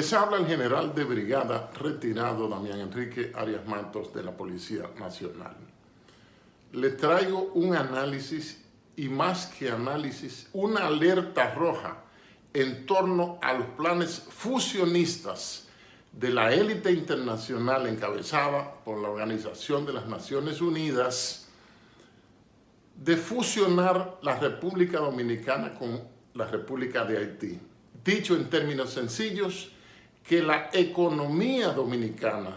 Les habla el general de brigada retirado Damián Enrique Arias Matos de la Policía Nacional. Les traigo un análisis y más que análisis, una alerta roja en torno a los planes fusionistas de la élite internacional encabezada por la Organización de las Naciones Unidas de fusionar la República Dominicana con la República de Haití. Dicho en términos sencillos, que la economía dominicana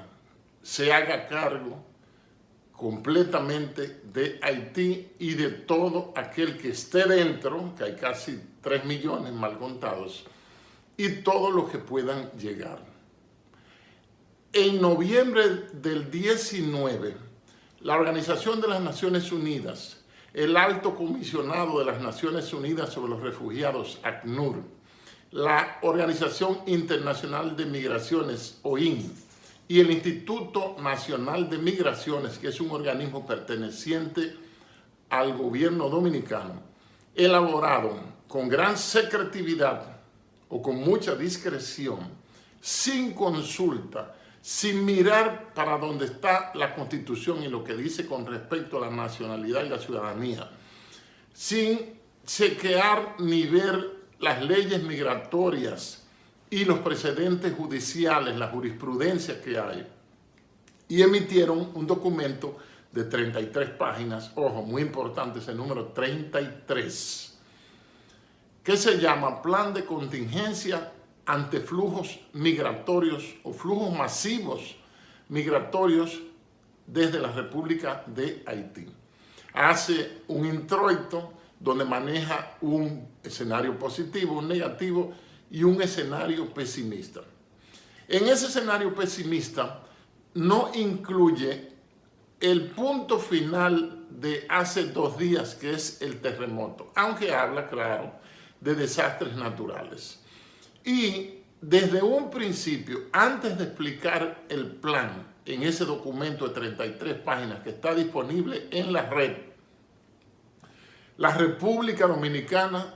se haga cargo completamente de Haití y de todo aquel que esté dentro, que hay casi 3 millones mal contados, y todos los que puedan llegar. En noviembre del 19, la Organización de las Naciones Unidas, el Alto Comisionado de las Naciones Unidas sobre los Refugiados, ACNUR, la Organización Internacional de Migraciones, OIM, y el Instituto Nacional de Migraciones, que es un organismo perteneciente al gobierno dominicano, elaboraron con gran secretividad o con mucha discreción, sin consulta, sin mirar para dónde está la Constitución y lo que dice con respecto a la nacionalidad y la ciudadanía, sin chequear ni ver las leyes migratorias y los precedentes judiciales, la jurisprudencia que hay, y emitieron un documento de 33 páginas, ojo, muy importante ese número 33, que se llama Plan de Contingencia ante Flujos Migratorios o Flujos Masivos Migratorios desde la República de Haití. Hace un introito donde maneja un escenario positivo, un negativo y un escenario pesimista. En ese escenario pesimista no incluye el punto final de hace 2 días, que es el terremoto, aunque habla, claro, de desastres naturales. Y desde un principio, antes de explicar el plan en ese documento de 33 páginas que está disponible en la red, la República Dominicana,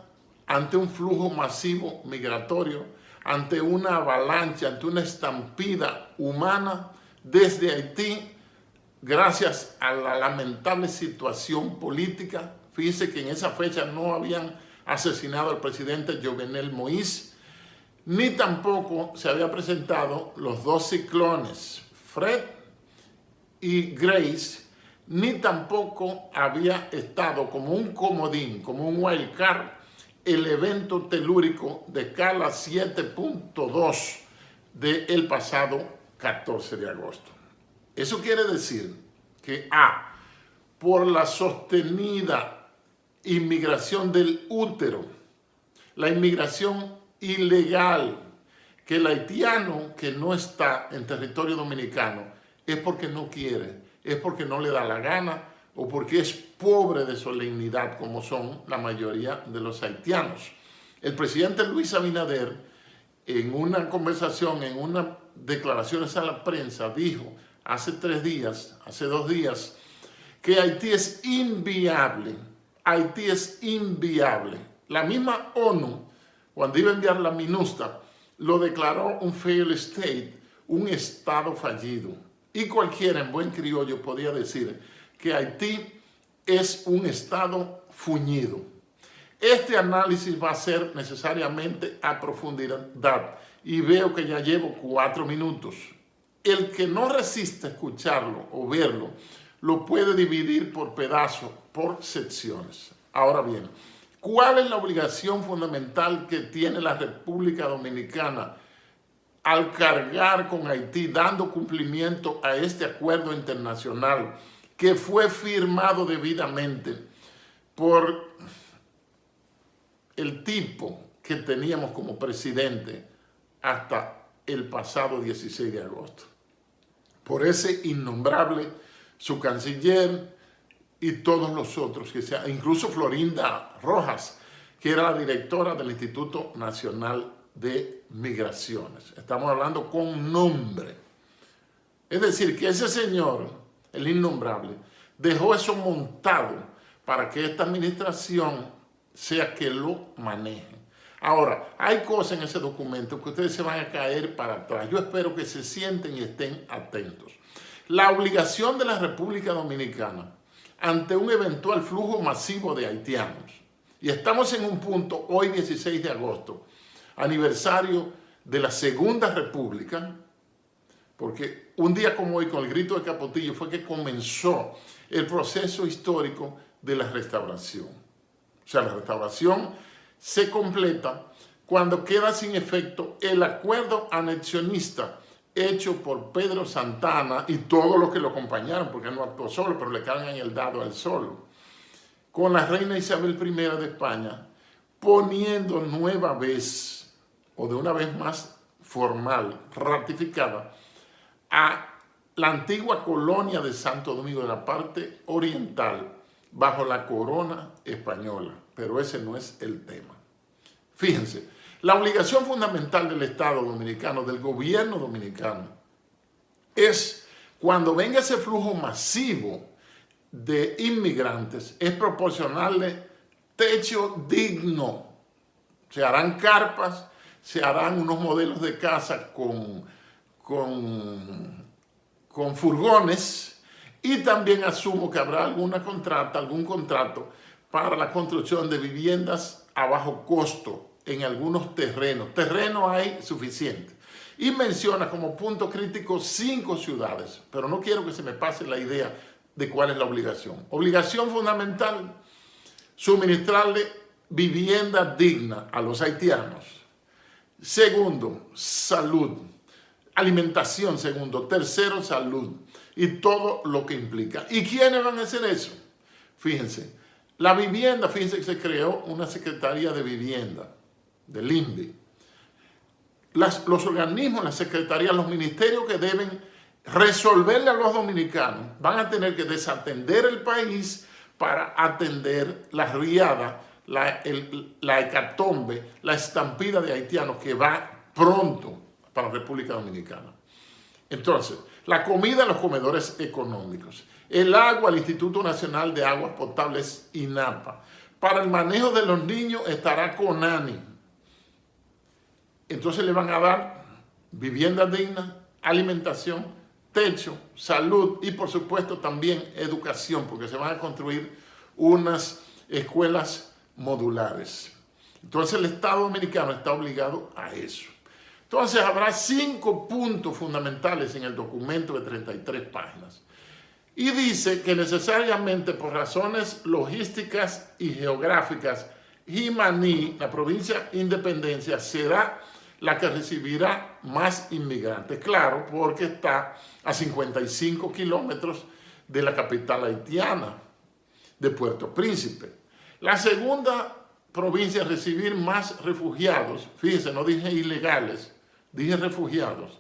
ante un flujo masivo migratorio, ante una avalancha, ante una estampida humana desde Haití, gracias a la lamentable situación política. Fíjense que en esa fecha no habían asesinado al presidente Jovenel Moïse, ni tampoco se habían presentado los 2 ciclones, Fred y Grace, ni tampoco había estado como un comodín, como un wild card, el evento telúrico de escala 7.2 del pasado 14 de agosto. Eso quiere decir que por la sostenida inmigración del útero, la inmigración ilegal, que el haitiano que no está en territorio dominicano es porque no quiere, es porque no le da la gana o porque es pobre de solemnidad, como son la mayoría de los haitianos. El presidente Luis Abinader, en una conversación, en unas declaraciones a la prensa, dijo hace 2 días, que Haití es inviable. Haití es inviable. La misma ONU, cuando iba a enviar la MINUSTAH, lo declaró un failed state, un estado fallido. Y cualquiera en buen criollo podía decir que Haití es un estado fuñido. Este análisis va a ser necesariamente a profundidad y veo que ya llevo 4 minutos. El que no resiste escucharlo o verlo, lo puede dividir por pedazos, por secciones. Ahora bien, ¿cuál es la obligación fundamental que tiene la República Dominicana al cargar con Haití, dando cumplimiento a este acuerdo internacional que fue firmado debidamente por el tipo que teníamos como presidente hasta el pasado 16 de agosto? Por ese innombrable, su canciller y todos los otros, incluso Florinda Rojas, que era la directora del Instituto Nacional de Migraciones. Estamos hablando con nombre. Es decir, que ese señor, el innombrable, dejó eso montado para que esta administración sea que lo maneje. Ahora, hay cosas en ese documento que ustedes se van a caer para atrás. Yo espero que se sienten y estén atentos. La obligación de la República Dominicana ante un eventual flujo masivo de haitianos. Y estamos en un punto, hoy 16 de agosto, aniversario de la Segunda República, porque un día como hoy, con el grito de Capotillo, fue que comenzó el proceso histórico de la restauración. O sea, la restauración se completa cuando queda sin efecto el acuerdo anexionista hecho por Pedro Santana y todos los que lo acompañaron, porque no actuó solo, pero le cargan el dado al solo, con la reina Isabel I de España, poniendo nueva vez, o de una vez más formal, ratificada, a la antigua colonia de Santo Domingo, de la parte oriental, bajo la corona española. Pero ese no es el tema. Fíjense, la obligación fundamental del Estado dominicano, del gobierno dominicano, es cuando venga ese flujo masivo de inmigrantes, es proporcionarle techo digno. Se harán carpas, se harán unos modelos de casa con furgones, y también asumo que habrá algún contrato para la construcción de viviendas a bajo costo en algunos terrenos. Terreno hay suficiente. Y menciona como punto crítico 5 ciudades, pero no quiero que se me pase la idea de cuál es la obligación. Obligación fundamental, suministrarle vivienda digna a los haitianos. Segundo, salud. Alimentación, segundo. Tercero, salud. Y todo lo que implica. ¿Y quiénes van a hacer eso? Fíjense. La vivienda, fíjense que se creó una Secretaría de Vivienda, del INVI. Los organismos, las secretarías, los ministerios que deben resolverle a los dominicanos van a tener que desatender el país para atender la riada, la hecatombe, la estampida de haitianos que va pronto para la República Dominicana. Entonces, la comida en los comedores económicos, el agua, el Instituto Nacional de Aguas Potables, INAPA. Para el manejo de los niños estará CONANI. Entonces le van a dar vivienda digna, alimentación, techo, salud y por supuesto también educación, porque se van a construir unas escuelas modulares. Entonces el Estado dominicano está obligado a eso. Entonces habrá 5 puntos fundamentales en el documento de 33 páginas. Y dice que necesariamente por razones logísticas y geográficas, Jimaní, la provincia Independencia, será la que recibirá más inmigrantes. Claro, porque está a 55 kilómetros de la capital haitiana, de Puerto Príncipe. La segunda provincia a recibir más refugiados, fíjense, no dije ilegales, dije refugiados,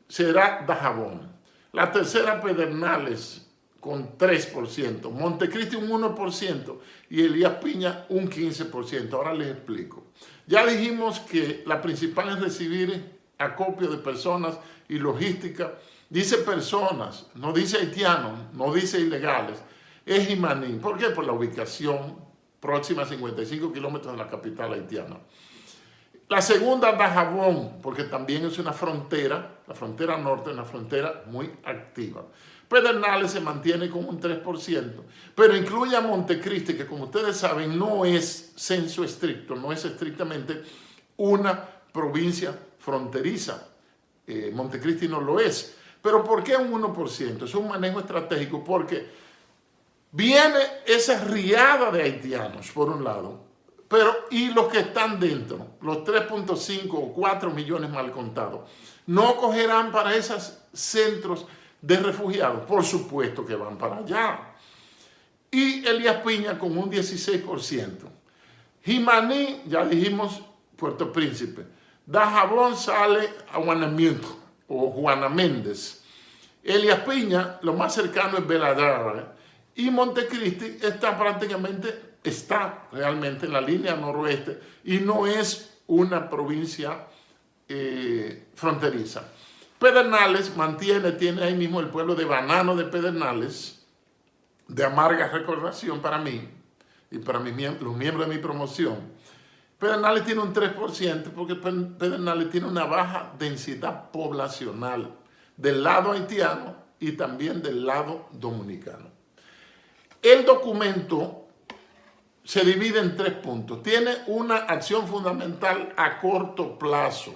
será Dajabón. La tercera, Pedernales, con 3%, Montecristi un 1% y Elías Piña un 15%. Ahora les explico. Ya dijimos que la principal es recibir acopio de personas y logística. Dice personas, no dice haitianos, no dice ilegales. Es Jimaní. ¿Por qué? Por la ubicación próxima a 55 kilómetros de la capital haitiana. La segunda, Dajabón, porque también es una frontera, la frontera norte, una frontera muy activa. Pedernales se mantiene con un 3%, pero incluye a Montecristi, que como ustedes saben no es censo estricto, no es estrictamente una provincia fronteriza. Montecristi no lo es. Pero ¿por qué un 1%? Es un manejo estratégico porque viene esa riada de haitianos, por un lado, pero y los que están dentro, los 3.5 o 4 millones mal contados, no cogerán para esos centros de refugiados. Por supuesto que van para allá. Y Elías Piña con un 16%. Jimaní, ya dijimos, Puerto Príncipe. Dajabón sale a Guanamiento o Juana Méndez. Elías Piña, lo más cercano es Beladrara. Y Montecristi está realmente en la línea noroeste y no es una provincia fronteriza. Pedernales tiene ahí mismo el pueblo de Banano de Pedernales, de amarga recordación para mí y para los miembros de mi promoción. Pedernales tiene un 3% porque Pedernales tiene una baja densidad poblacional del lado haitiano y también del lado dominicano. El documento se divide en 3 puntos. Tiene una acción fundamental a corto plazo.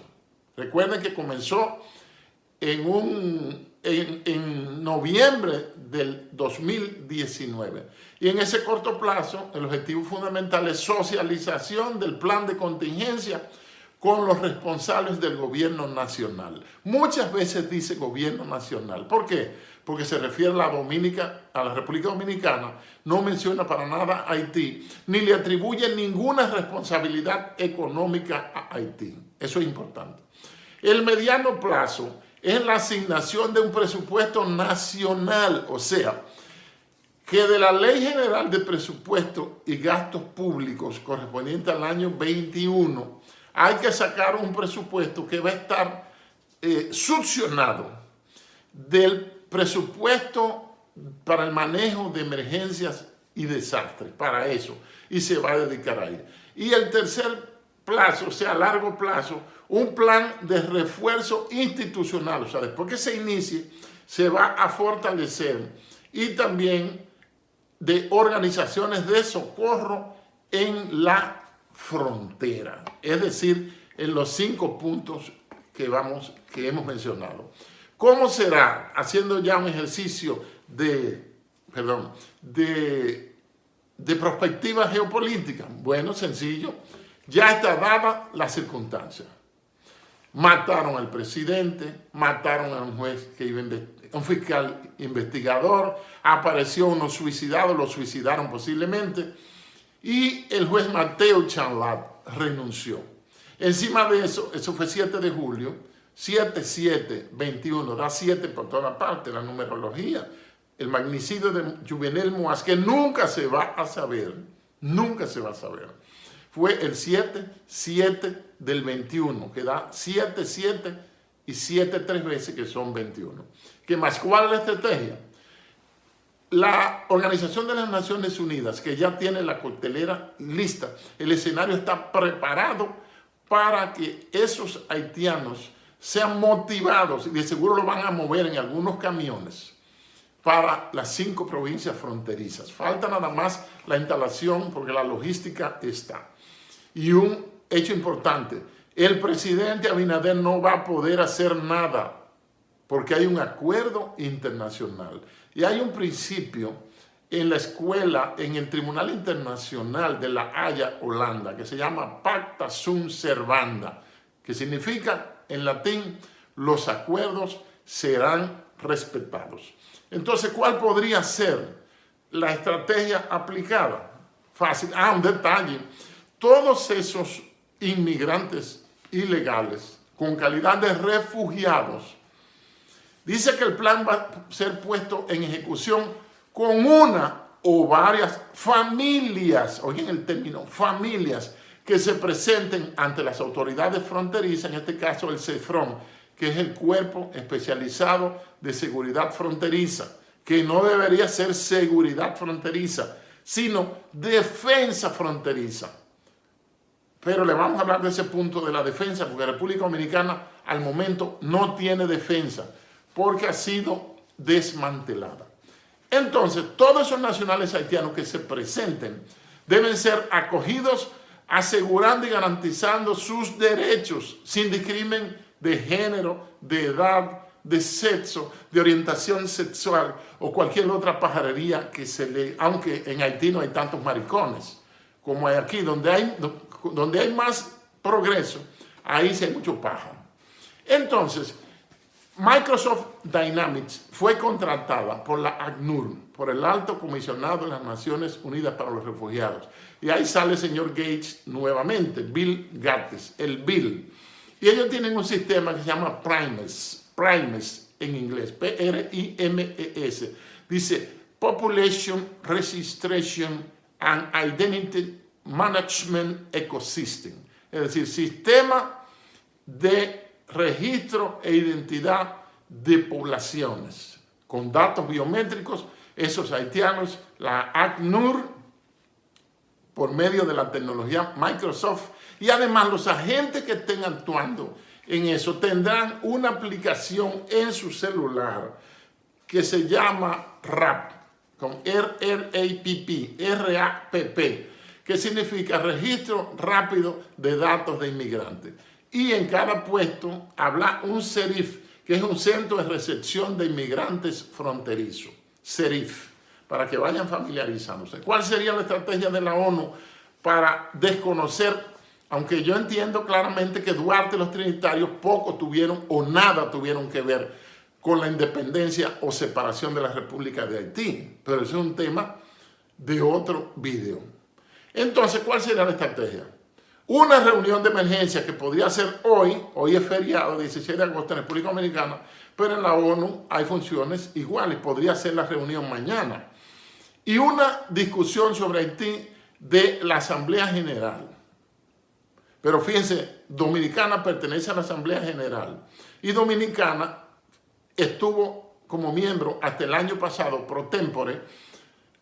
Recuerden que comenzó en noviembre del 2019. Y en ese corto plazo, el objetivo fundamental es socialización del plan de contingencia con los responsables del gobierno nacional. Muchas veces dice gobierno nacional. ¿Por qué? Porque se refiere a la República Dominicana, no menciona para nada a Haití, ni le atribuye ninguna responsabilidad económica a Haití. Eso es importante. El mediano plazo es la asignación de un presupuesto nacional, o sea, que de la Ley General de Presupuesto y Gastos Públicos correspondiente al año 21, hay que sacar un presupuesto que va a estar succionado del presupuesto para el manejo de emergencias y desastres, para eso, y se va a dedicar ahí. Y el tercer plazo, o sea, a largo plazo, un plan de refuerzo institucional, o sea, después que se inicie, se va a fortalecer, y también de organizaciones de socorro en la frontera, es decir, en los 5 puntos que hemos mencionado. ¿Cómo será? Haciendo ya un ejercicio de perspectiva geopolítica. Bueno, sencillo, ya está dada la circunstancia. Mataron al presidente, mataron a un juez que iba a un fiscal investigador, apareció uno suicidado, lo suicidaron posiblemente, y el juez Mateo Chanlat renunció. Encima de eso, eso fue 7 de julio, 7-7-21, da 7 por toda parte, la numerología, el magnicidio de Juvenel Moaz, que nunca se va a saber, fue el 7-7 del 21, que da 7-7 y 7 3 veces, que son 21. ¿Qué más? ¿Cuál es la estrategia? La Organización de las Naciones Unidas, que ya tiene la coctelera lista, el escenario está preparado para que esos haitianos sean motivados, y de seguro lo van a mover en algunos camiones para las 5 provincias fronterizas. Falta nada más la instalación porque la logística está. Y un hecho importante, el presidente Abinader no va a poder hacer nada porque hay un acuerdo internacional y hay un principio en la escuela, en el Tribunal Internacional de La Haya, Holanda, que se llama Pacta Sunt Servanda, que significa en latín, los acuerdos serán respetados. Entonces, ¿cuál podría ser la estrategia aplicada? Fácil. Un detalle. Todos esos inmigrantes ilegales con calidad de refugiados, dice que el plan va a ser puesto en ejecución con una o varias familias, oigan el término, familias, que se presenten ante las autoridades fronterizas, en este caso el CEFRON, que es el Cuerpo Especializado de Seguridad Fronteriza, que no debería ser seguridad fronteriza, sino defensa fronteriza. Pero le vamos a hablar de ese punto de la defensa, porque la República Dominicana al momento no tiene defensa, porque ha sido desmantelada. Entonces, todos esos nacionales haitianos que se presenten deben ser acogidos, asegurando y garantizando sus derechos sin discrimen de género, de edad, de sexo, de orientación sexual o cualquier otra pajarería que se le... Aunque en Haití no hay tantos maricones como hay aquí, donde hay más progreso, ahí sí hay mucho pájaro. Entonces, Microsoft Dynamics fue contratada por la ACNUR, por el Alto Comisionado de las Naciones Unidas para los Refugiados. Y ahí sale el señor Gates nuevamente, Bill Gates, el Bill. Y ellos tienen un sistema que se llama PRIMES en inglés, P-R-I-M-E-S. Dice Population Registration and Identity Management Ecosystem. Es decir, sistema de registro e identidad de poblaciones con datos biométricos. Esos haitianos, la ACNUR, por medio de la tecnología Microsoft Y además los agentes que estén actuando en eso tendrán una aplicación en su celular que se llama RAP, con R-A-P-P, que significa Registro Rápido de Datos de Inmigrantes. Y en cada puesto habrá un CERIF, que es un Centro de Recepción de Inmigrantes Fronterizo, CERIF, para que vayan familiarizándose. ¿Cuál sería la estrategia de la ONU para desconocer, aunque yo entiendo claramente que Duarte y los trinitarios poco tuvieron o nada tuvieron que ver con la independencia o separación de la República de Haití? Pero ese es un tema de otro video. Entonces, ¿cuál sería la estrategia? Una reunión de emergencia que podría ser hoy es feriado, 16 de agosto en República Dominicana, pero en la ONU hay funciones iguales, podría ser la reunión mañana. Y una discusión sobre Haití de la Asamblea General. Pero fíjense, Dominicana pertenece a la Asamblea General y Dominicana estuvo como miembro hasta el año pasado, pro tempore,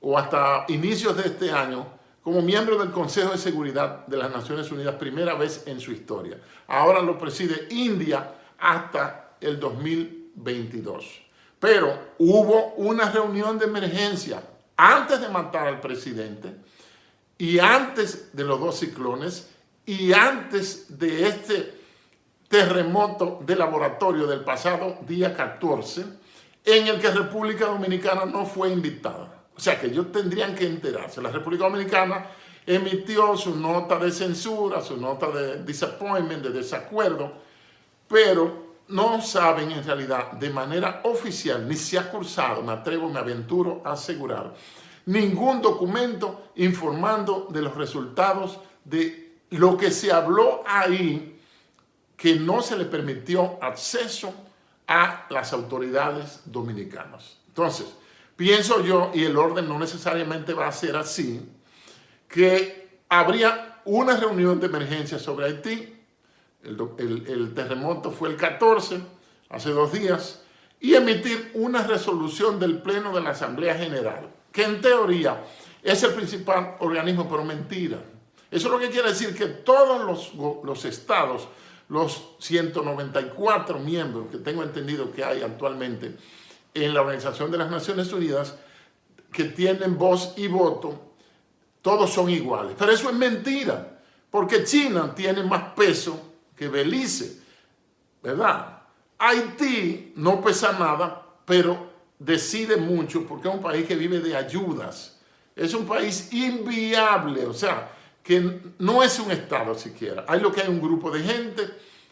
o hasta inicios de este año, como miembro del Consejo de Seguridad de las Naciones Unidas, primera vez en su historia. Ahora lo preside India hasta el 2022. Pero hubo una reunión de emergencia antes de matar al presidente y antes de los dos ciclones y antes de este terremoto de laboratorio del pasado día 14, en el que República Dominicana no fue invitada. O sea que ellos tendrían que enterarse. La República Dominicana emitió su nota de censura, su nota de disappointment, de desacuerdo, pero no saben en realidad de manera oficial, ni se ha cursado, me aventuro a asegurar, ningún documento informando de los resultados de lo que se habló ahí, que no se le permitió acceso a las autoridades dominicanas. Entonces, pienso yo, y el orden no necesariamente va a ser así, que habría una reunión de emergencia sobre Haití. El terremoto fue el 14, hace 2 días, y emitir una resolución del Pleno de la Asamblea General, que en teoría es el principal organismo, pero mentira. Eso es lo que quiere decir que todos los estados, los 194 miembros que tengo entendido que hay actualmente en la Organización de las Naciones Unidas, que tienen voz y voto, todos son iguales. Pero eso es mentira, porque China tiene más peso que Belice, ¿verdad? Haití no pesa nada, pero decide mucho porque es un país que vive de ayudas. Es un país inviable, o sea, que no es un estado siquiera. Hay lo que hay un grupo de gente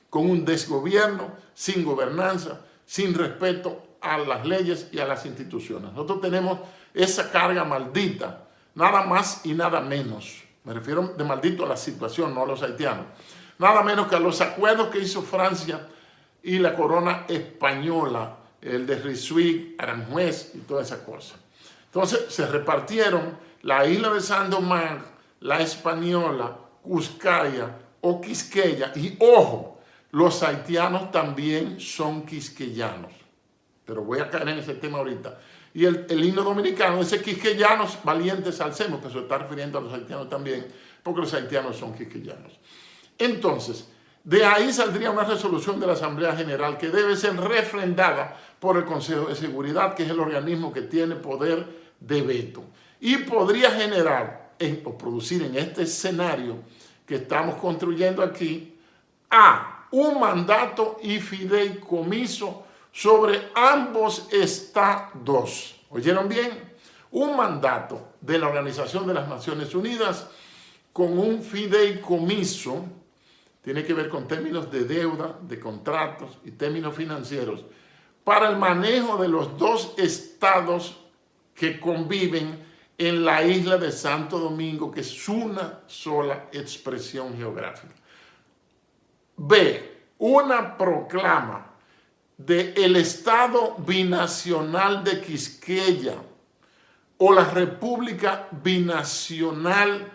con un desgobierno, sin gobernanza, sin respeto a las leyes y a las instituciones. Nosotros tenemos esa carga maldita, nada más y nada menos. Me refiero de maldito a la situación, no a los haitianos. Nada menos que a los acuerdos que hizo Francia y la corona española, el de Risuig, Aranjuez y todas esas cosas. Entonces se repartieron la isla de Saint-Domingue, la Española, Cuscaya o Quisqueya. Y ojo, los haitianos también son quisqueyanos. Pero voy a caer en ese tema ahorita. Y el himno dominicano dice quisqueyanos valientes alcemos, que se está refiriendo a los haitianos también, porque los haitianos son quisqueyanos. Entonces, de ahí saldría una resolución de la Asamblea General que debe ser refrendada por el Consejo de Seguridad, que es el organismo que tiene poder de veto. Y podría generar o producir en este escenario que estamos construyendo aquí un mandato y fideicomiso sobre ambos estados. ¿Oyeron bien? Un mandato de la Organización de las Naciones Unidas con un fideicomiso. Tiene que ver con términos de deuda, de contratos y términos financieros para el manejo de los 2 estados que conviven en la isla de Santo Domingo, que es una sola expresión geográfica. B, una proclama del Estado Binacional de Quisqueya o la República Binacional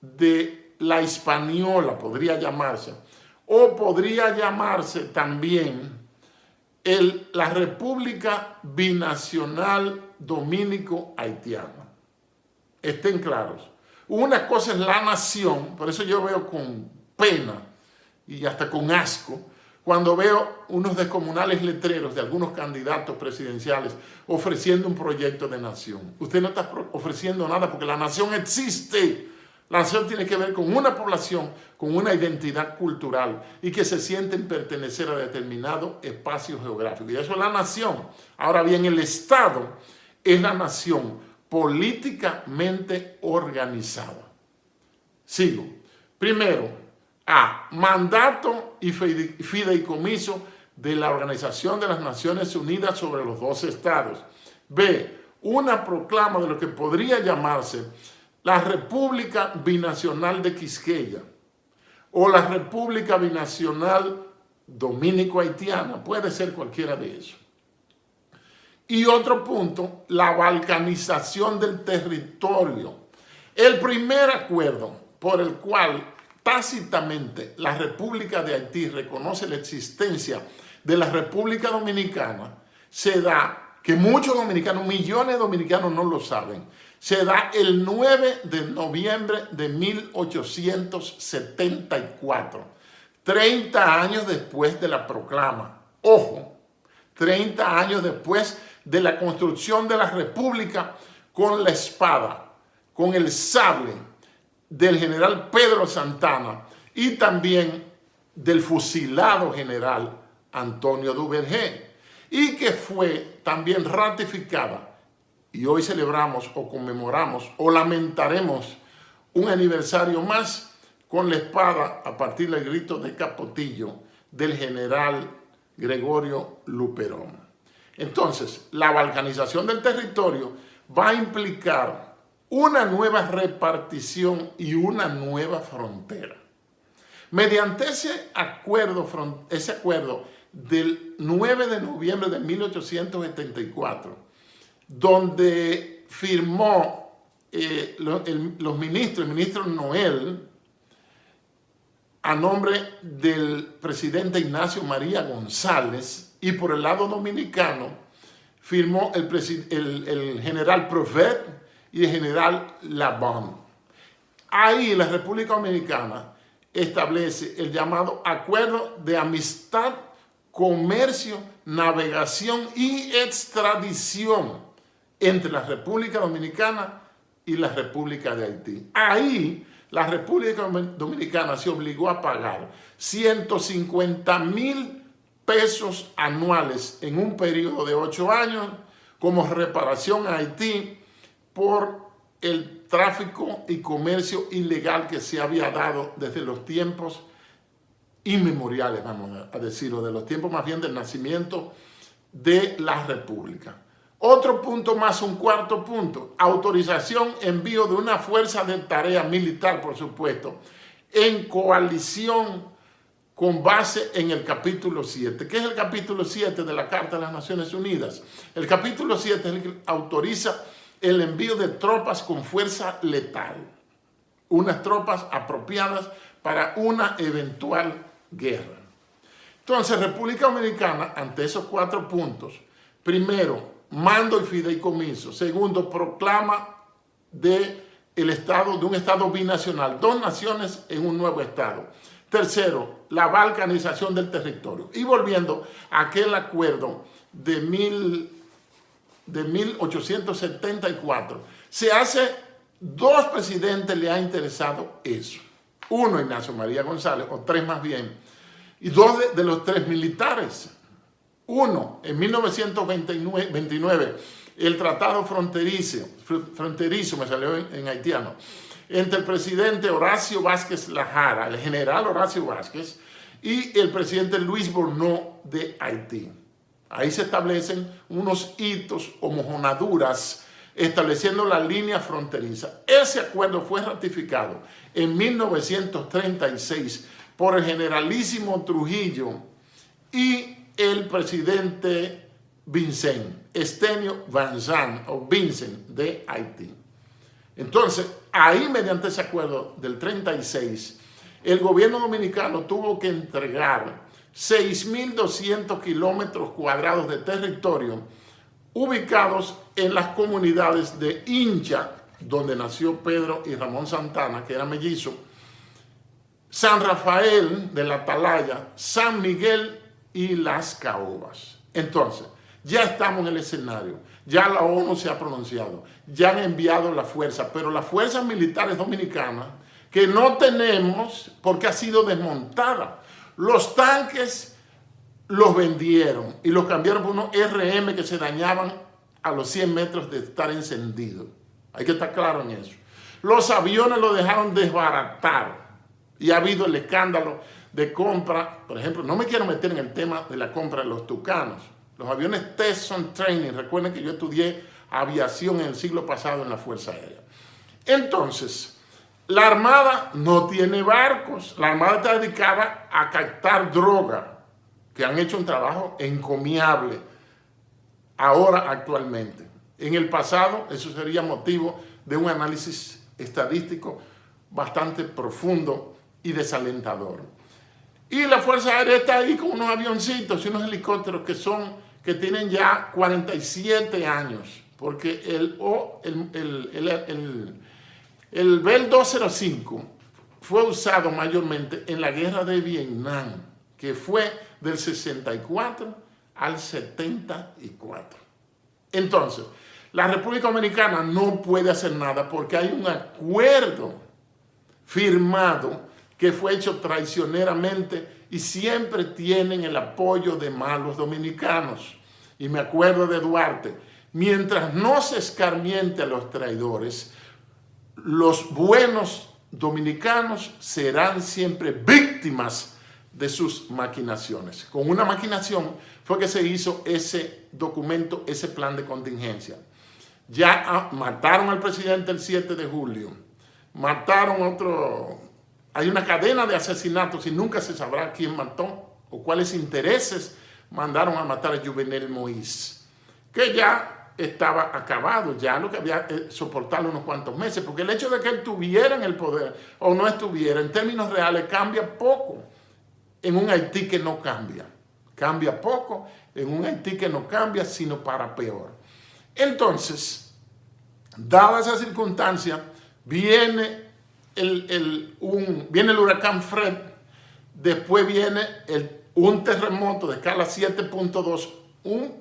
de la Hispaniola, podría llamarse, o podría llamarse también la República Binacional Dominico-Haitiana. Estén claros. Una cosa es la nación, por eso yo veo con pena y hasta con asco cuando veo unos descomunales letreros de algunos candidatos presidenciales ofreciendo un proyecto de nación. Usted no está ofreciendo nada porque la nación existe. La nación tiene que ver con una población, con una identidad cultural y que se sienten pertenecer a determinado espacio geográfico. Y eso es la nación. Ahora bien, el Estado es la nación políticamente organizada. Sigo. Primero, A. Mandato y fideicomiso de la Organización de las Naciones Unidas sobre los 12 estados. B. Una proclama de lo que podría llamarse la República Binacional de Quisqueya o la República Binacional Dominico-Haitiana. Puede ser cualquiera de esos. Y otro punto, la balcanización del territorio. El primer acuerdo por el cual tácitamente la República de Haití reconoce la existencia de la República Dominicana se da, que muchos dominicanos, millones de dominicanos no lo saben, se da el 9 de noviembre de 1874, 30 años después de la proclama. Ojo, 30 años después de la construcción de la República con la espada, con el sable del general Pedro Santana y también del fusilado general Antonio Duvergé, y que fue también ratificada. Y hoy celebramos o conmemoramos o lamentaremos un aniversario más con la espada a partir del grito de Capotillo del general Gregorio Luperón. Entonces, la balcanización del territorio va a implicar una nueva repartición y una nueva frontera. Mediante ese acuerdo del 9 de noviembre de 1874, donde firmó los ministros, el ministro Noel, a nombre del presidente Ignacio María González, y por el lado dominicano firmó el general Provet y el general Labón. Ahí la República Dominicana establece el llamado Acuerdo de Amistad, Comercio, Navegación y Extradición entre la República Dominicana y la República de Haití. Ahí la República Dominicana se obligó a pagar 150,000 pesos anuales en un periodo de 8 años como reparación a Haití por el tráfico y comercio ilegal que se había dado desde los tiempos inmemoriales, vamos a decirlo, de los tiempos más bien del nacimiento de la República. Otro punto más, un cuarto punto, autorización, envío de una fuerza de tarea militar, por supuesto, en coalición con base en el capítulo 7. ¿Qué es el capítulo 7 de la Carta de las Naciones Unidas? El capítulo 7 es el que autoriza el envío de tropas con fuerza letal, unas tropas apropiadas para una eventual guerra. Entonces, República Dominicana, ante esos 4 puntos, primero, mando y fideicomiso. Segundo, proclama de un estado binacional, 2 naciones en un nuevo estado. Tercero, la balcanización del territorio. Y volviendo a aquel acuerdo de 1874, se hace 2 presidentes le ha interesado eso. Uno, Ignacio María González, o 3 más bien, y 2 de los 3 militares. Uno, en 1929, el tratado fronterizo, me salió en haitiano, entre el presidente Horacio Vázquez Lajara, el general Horacio Vázquez, y el presidente Luis Bornó de Haití. Ahí se establecen unos hitos o mojonaduras estableciendo la línea fronteriza. Ese acuerdo fue ratificado en 1936 por el generalísimo Trujillo y el presidente Estenio Vincent de Haití. Entonces, ahí mediante ese acuerdo del 36, el gobierno dominicano tuvo que entregar 6.200 kilómetros cuadrados de territorio ubicados en las comunidades de Incha, donde nació Pedro y Ramón Santana, que era mellizo, San Rafael de la Atalaya, San Miguel y Las Caobas. Entonces, ya estamos en el escenario, ya la ONU se ha pronunciado, ya han enviado la fuerza, pero las fuerzas militares dominicanas que no tenemos porque ha sido desmontada. Los tanques los vendieron y los cambiaron por unos RM que se dañaban a los 100 metros de estar encendidos. Hay que estar claro en eso. Los aviones los dejaron desbaratar y ha habido el escándalo de compra. Por ejemplo, no me quiero meter en el tema de la compra de los Tucanos. Los aviones Tesson Training, recuerden que yo estudié aviación en el siglo pasado en la Fuerza Aérea. Entonces, la Armada no tiene barcos. La Armada está dedicada a captar droga, que han hecho un trabajo encomiable ahora actualmente. En el pasado, eso sería motivo de un análisis estadístico bastante profundo y desalentador. Y la Fuerza Aérea está ahí con unos avioncitos y unos helicópteros que tienen ya 47 años, porque el Bell 205 fue usado mayormente en la guerra de Vietnam, que fue del 64 al 74. Entonces, la República Dominicana no puede hacer nada porque hay un acuerdo firmado que fue hecho traicioneramente y siempre tienen el apoyo de malos dominicanos. Y me acuerdo de Duarte, mientras no se escarmiente a los traidores, los buenos dominicanos serán siempre víctimas de sus maquinaciones. Con una maquinación fue que se hizo ese documento, ese plan de contingencia. Ya mataron al presidente el 7 de julio, mataron otro. Hay una cadena de asesinatos y nunca se sabrá quién mató o cuáles intereses mandaron a matar a Juvenel Moïse, que ya estaba acabado, ya lo que había soportarlo unos cuantos meses, porque el hecho de que él tuviera en el poder o no estuviera, en términos reales, cambia poco en un Haití que no cambia. Cambia poco en un Haití que no cambia, sino para peor. Entonces, dada esa circunstancia, viene el huracán Fred, después viene un terremoto de escala 7.2,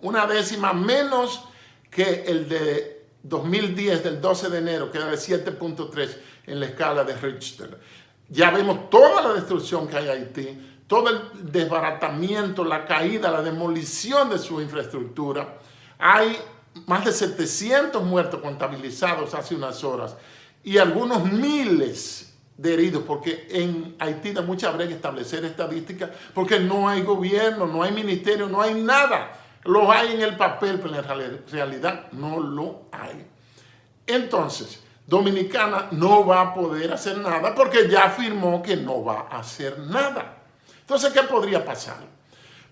una décima menos que el de 2010 del 12 de enero, que era de 7.3 en la escala de Richter. Ya vemos toda la destrucción que hay en Haití, todo el desbaratamiento, la caída, la demolición de su infraestructura. Hay más de 700 muertos contabilizados hace unas horas y algunos miles de heridos, porque en Haití da mucha brega establecer estadísticas, porque no hay gobierno, no hay ministerio, no hay nada. Lo hay en el papel, pero en la realidad no lo hay. Entonces, Dominicana no va a poder hacer nada porque ya afirmó que no va a hacer nada. Entonces, ¿qué podría pasar?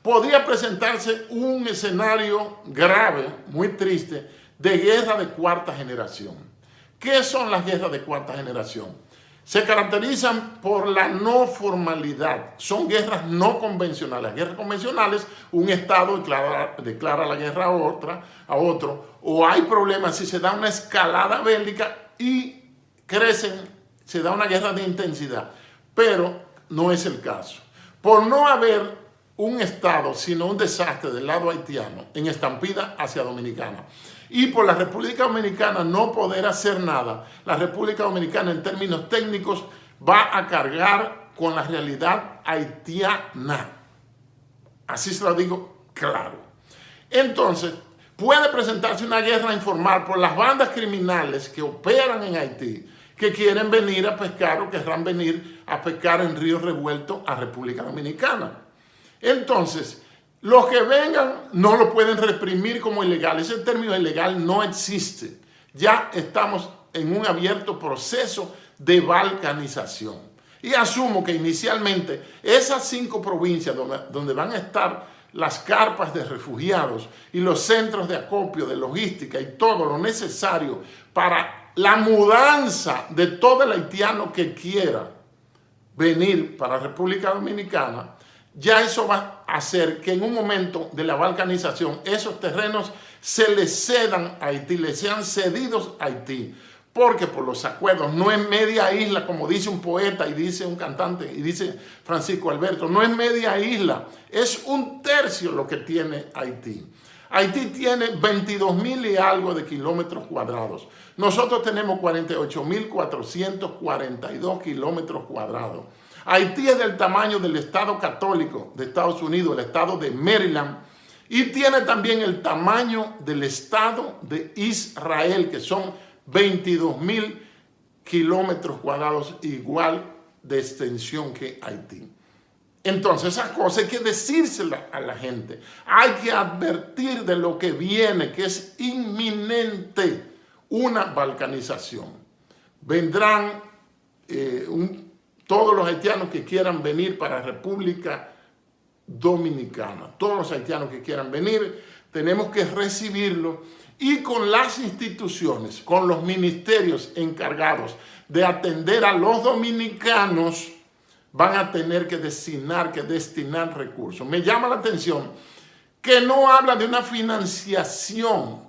Podría presentarse un escenario grave, muy triste, de guerra de cuarta generación. ¿Qué son las guerras de cuarta generación? Se caracterizan por la no formalidad. Son guerras no convencionales. Las guerras convencionales, un Estado declara la guerra a otro, o hay problemas si se da una escalada bélica y se da una guerra de intensidad. Pero no es el caso. Por no haber un Estado, sino un desastre del lado haitiano, en estampida hacia Dominicana. Y por la República Dominicana no poder hacer nada, la República Dominicana en términos técnicos va a cargar con la realidad haitiana. Así se lo digo claro. Entonces, puede presentarse una guerra informal por las bandas criminales que operan en Haití, que quieren venir a pescar o querrán venir a pescar en ríos revueltos a República Dominicana. Entonces, los que vengan no lo pueden reprimir como ilegal. Ese término ilegal no existe. Ya estamos en un abierto proceso de balcanización. Y asumo que inicialmente esas 5 provincias donde van a estar las carpas de refugiados y los centros de acopio, de logística y todo lo necesario para la mudanza de todo el haitiano que quiera venir para la República Dominicana, ya eso va a hacer que en un momento de la balcanización esos terrenos se les cedan a Haití, les sean cedidos a Haití, porque por los acuerdos no es media isla, como dice un poeta y dice un cantante y dice Francisco Alberto, no es media isla, es 1/3 lo que tiene Haití. Haití tiene 22.000 y algo de kilómetros cuadrados. Nosotros tenemos 48.442 kilómetros cuadrados. Haití es del tamaño del Estado Católico de Estados Unidos, el estado de Maryland, y tiene también el tamaño del Estado de Israel, que son 22.000 kilómetros cuadrados, igual de extensión que Haití. Entonces, esas cosas hay que decírselas a la gente. Hay que advertir de lo que viene, que es inminente, una balcanización. Vendrán todos los haitianos que quieran venir para la República Dominicana. Todos los haitianos que quieran venir, tenemos que recibirlos y con las instituciones, con los ministerios encargados de atender a los dominicanos, van a tener que destinar recursos. Me llama la atención que no habla de una financiación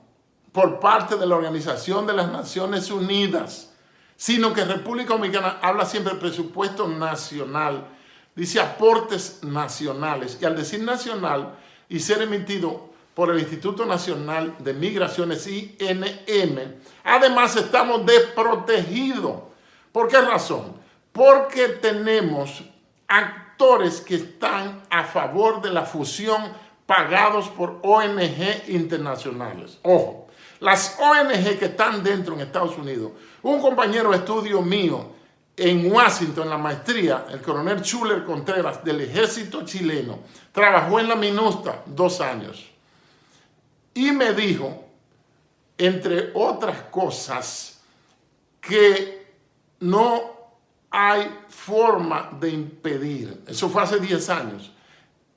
por parte de la Organización de las Naciones Unidas, sino que República Dominicana habla siempre del presupuesto nacional, dice aportes nacionales, y al decir nacional y ser emitido por el Instituto Nacional de Migraciones, INM, además estamos desprotegidos. ¿Por qué razón? Porque tenemos actores que están a favor de la fusión pagados por ONG internacionales. Ojo, las ONG que están dentro en Estados Unidos, un compañero de estudio mío en Washington, en la maestría, el coronel Schuller Contreras del ejército chileno, trabajó en la MINUSTA 2 años y me dijo, entre otras cosas, que no hay forma de impedir, eso fue hace 10 años,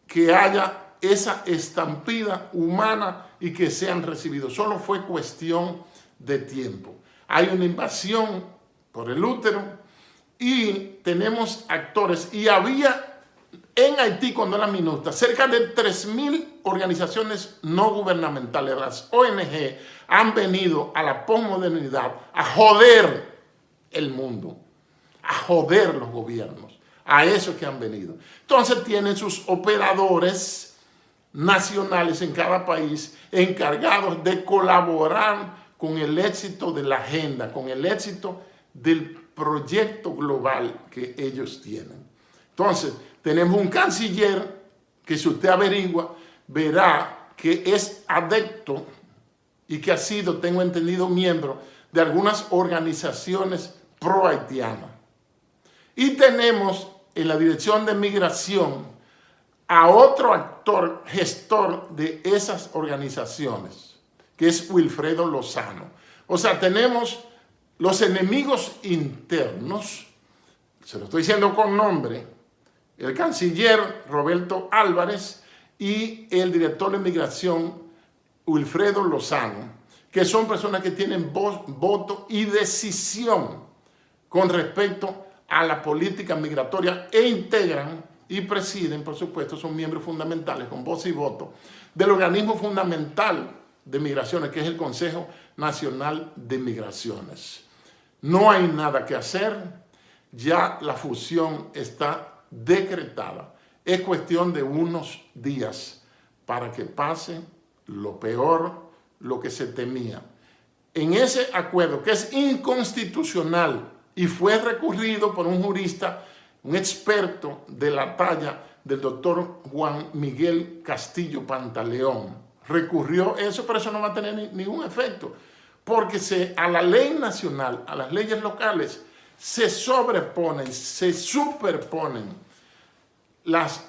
que haya esa estampida humana y que sean recibidos. Solo fue cuestión de tiempo. Hay una invasión por el útero y tenemos actores. Y había en Haití, cuando era MINUSTA, cerca de 3.000 organizaciones no gubernamentales. Las ONG han venido a la posmodernidad a joder el mundo, a joder los gobiernos. A eso que han venido. Entonces tienen sus operadores nacionales en cada país encargados de colaborar con el éxito de la agenda, con el éxito del proyecto global que ellos tienen. Entonces, tenemos un canciller que, si usted averigua, verá que es adepto y que ha sido, tengo entendido, miembro de algunas organizaciones pro-haitianas. Y tenemos en la Dirección de Migración a otro actor, gestor de esas organizaciones, que es Wilfredo Lozano. O sea, tenemos los enemigos internos, se lo estoy diciendo con nombre, el canciller Roberto Álvarez y el director de migración Wilfredo Lozano, que son personas que tienen voz, voto y decisión con respecto a la política migratoria e integran y presiden, por supuesto, son miembros fundamentales con voz y voto del organismo fundamental de migraciones, que es el Consejo Nacional de Migraciones. No hay nada que hacer, ya la fusión está decretada. Es cuestión de unos días para que pase lo peor, lo que se temía. En ese acuerdo, que es inconstitucional y fue recurrido por un jurista, un experto de la talla del doctor Juan Miguel Castillo Pantaleón, recurrió eso, pero eso no va a tener ningún efecto, porque a la ley nacional, a las leyes locales, se sobreponen, se superponen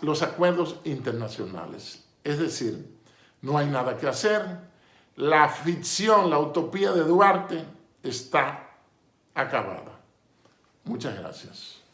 los acuerdos internacionales. Es decir, no hay nada que hacer, la ficción, la utopía de Duarte está acabada. Muchas gracias.